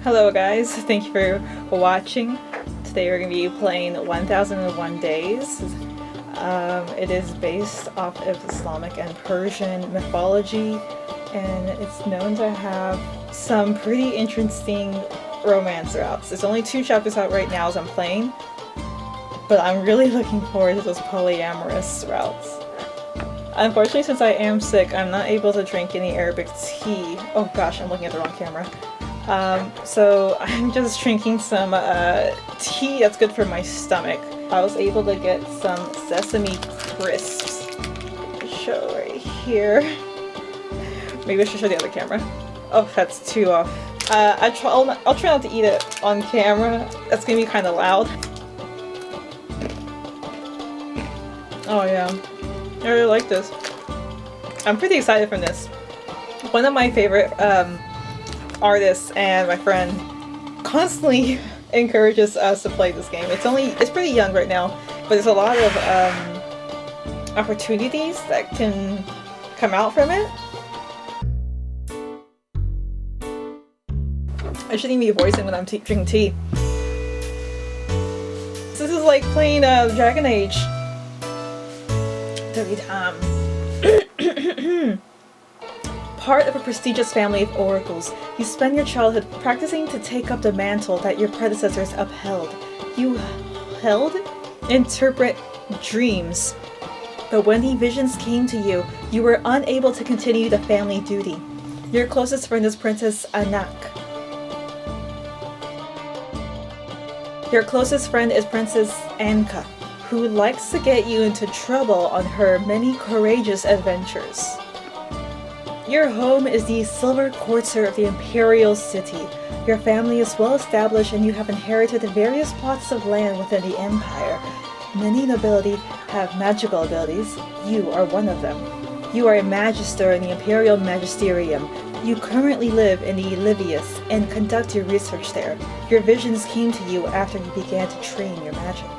Hello guys, thank you for watching. Today we're going to be playing 1001 Days. It is based off of Islamic and Persian mythology, and it's known to have some pretty interesting romance routes. There's only 2 chapters out right now as I'm playing, but I'm really looking forward to those polyamorous routes. Unfortunately, since I am sick, I'm not able to drink any Arabic tea. Oh gosh, I'm looking at the wrong camera. So I'm just drinking some tea that's good for my stomach. I was able to get some sesame crisps. Show right here. Maybe I should show the other camera. Oh, that's too off. I'll try not to eat it on camera. That's gonna be kind of loud. Oh yeah, I really like this. I'm pretty excited for this. One of my favorite artists and my friend constantly encourages us to play this game. It's pretty young right now, but there's a lot of opportunities that can come out from it. I shouldn't even be voicing when I'm drinking tea. This is like playing Dragon Age. Every time. Part of a prestigious family of oracles, you spend your childhood practicing to take up the mantle that your predecessors upheld. You interpret dreams. But when the visions came to you, you were unable to continue the family duty. Your closest friend is Princess Anak. Your closest friend is Princess Anka, who likes to get you into trouble on her many courageous adventures. Your home is the Silver Courtier of the Imperial City. Your family is well established and you have inherited various plots of land within the Empire. Many nobility have magical abilities. You are one of them. You are a Magister in the Imperial Magisterium. You currently live in the Livius and conduct your research there. Your visions came to you after you began to train your magic.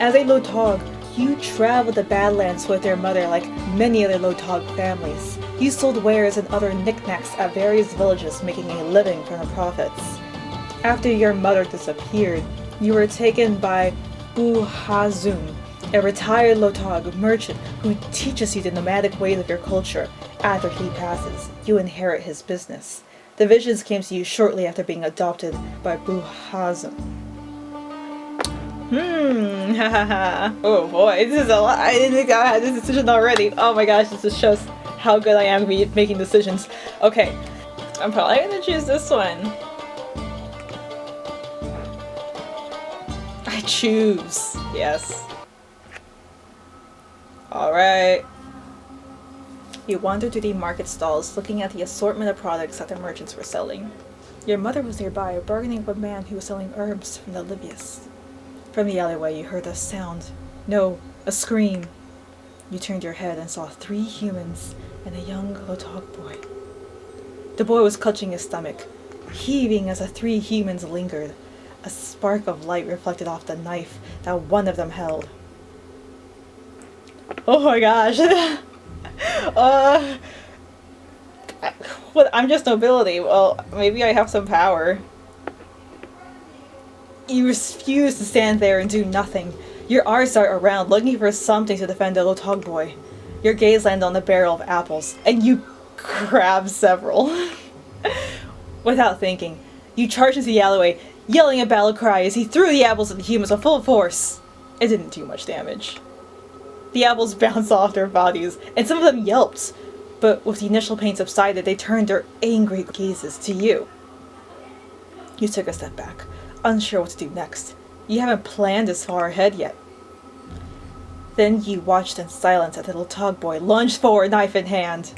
As a Lotog, you traveled the Badlands with your mother like many other Lotog families. You sold wares and other knickknacks at various villages, making a living from the profits. After your mother disappeared, you were taken by Buhazum, a retired Lotog merchant who teaches you the nomadic ways of your culture. After he passes, you inherit his business. The visions came to you shortly after being adopted by Buhazum. Oh boy, this is a lot. I didn't think I had this decision already. Oh my gosh, this just shows how good I am at making decisions. Okay, I'm probably gonna choose this one. I choose. Yes. Alright. You wandered through the market stalls, looking at the assortment of products that the merchants were selling. Your mother was nearby, bargaining with a man who was selling herbs from the Livius. From the alleyway, you heard a sound. No, a scream. You turned your head and saw 3 humans and a young Lotog boy. The boy was clutching his stomach, heaving as the 3 humans lingered. A spark of light reflected off the knife that one of them held. Oh my gosh. What? I'm just nobility. Well, maybe I have some power. You refuse to stand there and do nothing. Your eyes dart around, looking for something to defend the Lotog boy. Your gaze lands on the barrel of apples, and you grab several. Without thinking, you charge into the alleyway, yelling a battle cry as he threw the apples at the humans with full force. It didn't do much damage. The apples bounced off their bodies, and some of them yelped. But with the initial pain subsided, they turned their angry gazes to you. You took a step back, unsure what to do next. You haven't planned this far ahead yet. Then you watched in silence as the Lotog boy lunged forward, knife in hand.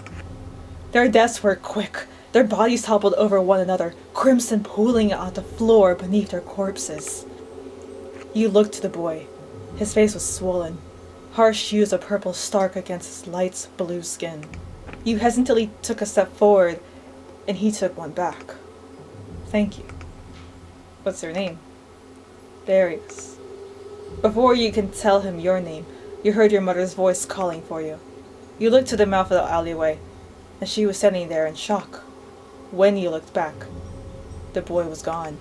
Their deaths were quick. Their bodies toppled over one another, crimson pooling on the floor beneath their corpses. You looked to the boy. His face was swollen, harsh hues of purple stark against his light blue skin. You hesitantly took a step forward, and he took one back. Thank you. What's your name? Darius. Before you can tell him your name, you heard your mother's voice calling for you. You looked to the mouth of the alleyway, and she was standing there in shock. When you looked back, the boy was gone.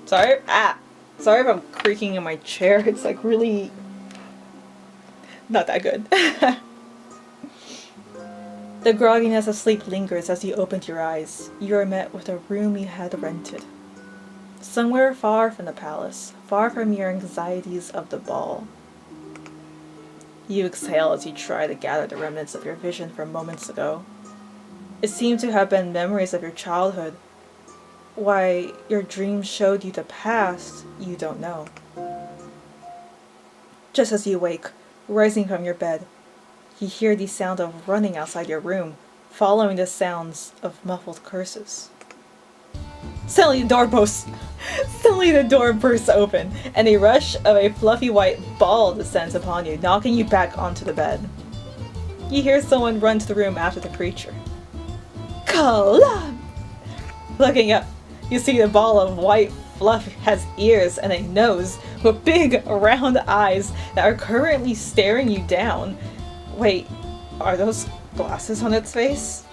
Sorry if I'm creaking in my chair. It's like really not that good. The grogginess of sleep lingers as you opened your eyes. You are met with a room you had rented. Somewhere far from the palace, far from your anxieties of the ball. You exhale as you try to gather the remnants of your vision from moments ago. It seemed to have been memories of your childhood. Why your dreams showed you the past, you don't know. Just as you wake, rising from your bed, you hear the sound of running outside your room, following the sounds of muffled curses. Suddenly the door bursts open, and a rush of a fluffy white ball descends upon you, knocking you back onto the bed. You hear someone run to the room after the creature. Kalam! Looking up, you see the ball of white fluff has ears and a nose with big round eyes that are currently staring you down. Wait, are those glasses on its face?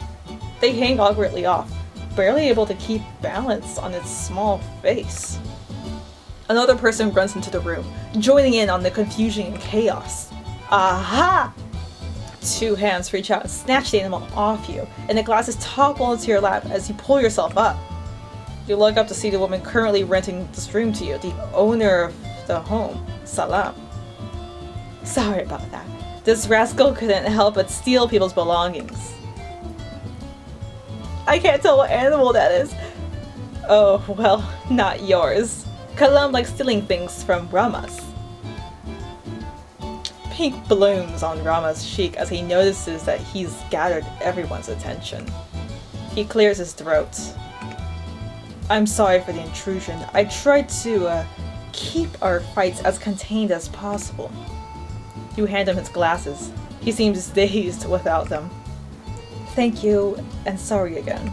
They hang awkwardly off, barely able to keep balance on its small face. Another person runs into the room, joining in on the confusion and chaos. Aha! Two hands reach out and snatch the animal off you, and the glasses topple into your lap as you pull yourself up. You look up to see the woman currently renting this room to you, the owner of the home, Salam. Sorry about that. This rascal couldn't help but steal people's belongings. I can't tell what animal that is. Oh, well, not yours. Kalam likes stealing things from Rama's. Pink blooms on Rama's cheek as he notices that he's gathered everyone's attention. He clears his throat. I'm sorry for the intrusion. I tried to keep our fights as contained as possible. You hand him his glasses. He seems dazed without them. Thank you, and sorry again.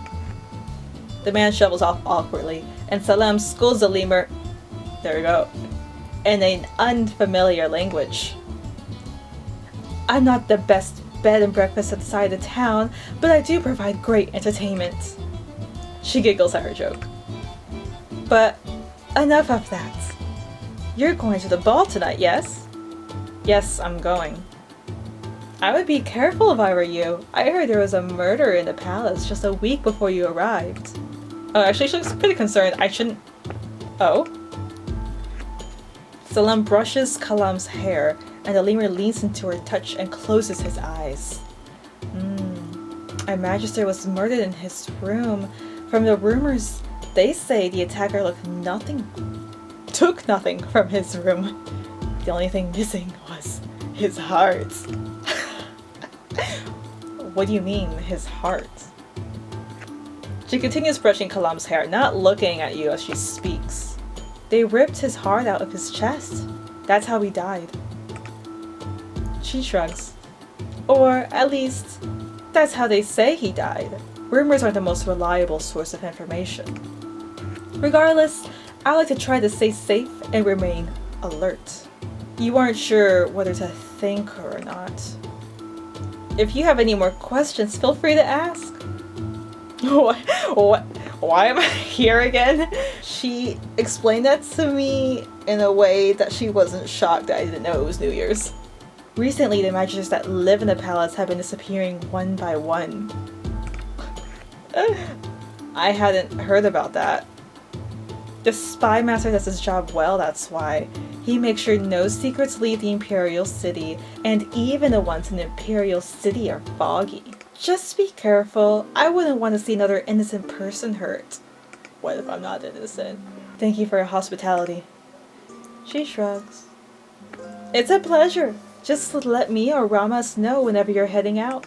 The man shovels off awkwardly, and Salam scolds the lemur, there we go, in an unfamiliar language. I'm not the best bed and breakfast at the side of town, but I do provide great entertainment. She giggles at her joke. But enough of that. You're going to the ball tonight, yes? Yes, I'm going. I would be careful if I were you. I heard there was a murder in the palace just a week before you arrived. Oh, actually, she looks pretty concerned. I shouldn't... Oh? Salam brushes Kalam's hair, and the lemur leans into her touch and closes his eyes. A magister was murdered in his room. From the rumors, they say the attacker took nothing from his room. The only thing missing was his heart. What do you mean, his heart? She continues brushing Kalam's hair, not looking at you as she speaks. They ripped his heart out of his chest. That's how he died. She shrugs. Or, at least, that's how they say he died. Rumors are the most reliable source of information. Regardless, I like to try to stay safe and remain alert. You aren't sure whether to thank her or not. If you have any more questions, feel free to ask. What? Why am I here again? She explained that to me in a way that she wasn't shocked that I didn't know it was New Year's. Recently, the magisters that live in the palace have been disappearing one by one. I hadn't heard about that. The spy master does his job well, that's why. He makes sure no secrets leave the Imperial City, and even the ones in the Imperial City are foggy. Just be careful. I wouldn't want to see another innocent person hurt. What if I'm not innocent? Thank you for your hospitality. She shrugs. It's a pleasure. Just let me or Ramas know whenever you're heading out.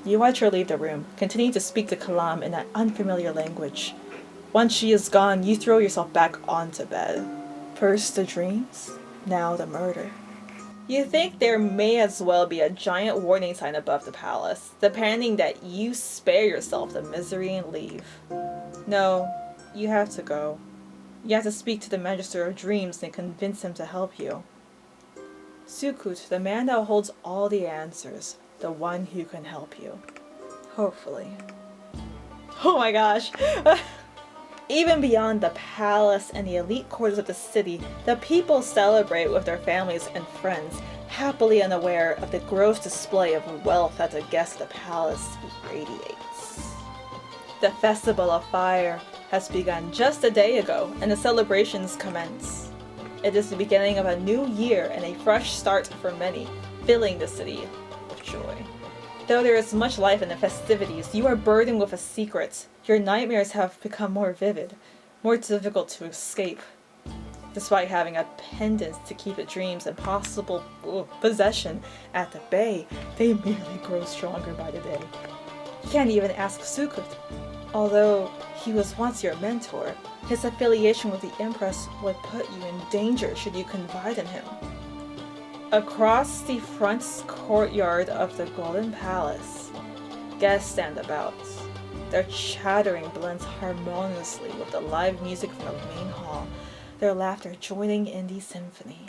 You watch her leave the room, continuing to speak to Kalam in that unfamiliar language. Once she is gone, you throw yourself back onto bed. First the dreams, now the murder. You think there may as well be a giant warning sign above the palace, demanding that you spare yourself the misery and leave. No, you have to go. You have to speak to the Magister of Dreams and convince him to help you. Sukkot, the man that holds all the answers, the one who can help you. Hopefully. Oh my gosh. Even beyond the palace and the elite quarters of the city, the people celebrate with their families and friends, happily unaware of the gross display of wealth that the guest of the palace radiates. The Festival of Fire has begun just a day ago, and the celebrations commence. It is the beginning of a new year and a fresh start for many, filling the city with joy. Though there is much life in the festivities, you are burdened with a secret. Your nightmares have become more vivid, more difficult to escape. Despite having a pendant to keep the dreams and possible possession at the bay, they merely grow stronger by the day. You can't even ask Sukut. Although he was once your mentor, his affiliation with the Empress would put you in danger should you confide in him. Across the front courtyard of the Golden Palace, guests stand about. Their chattering blends harmoniously with the live music from the main hall, their laughter joining in the symphony.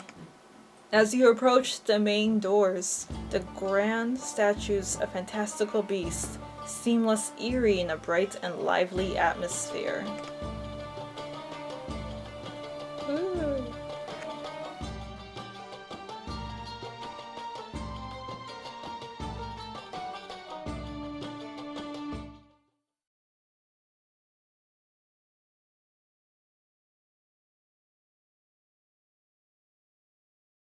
As you approach the main doors, the grand statues of fantastical beasts seem less eerie in a bright and lively atmosphere.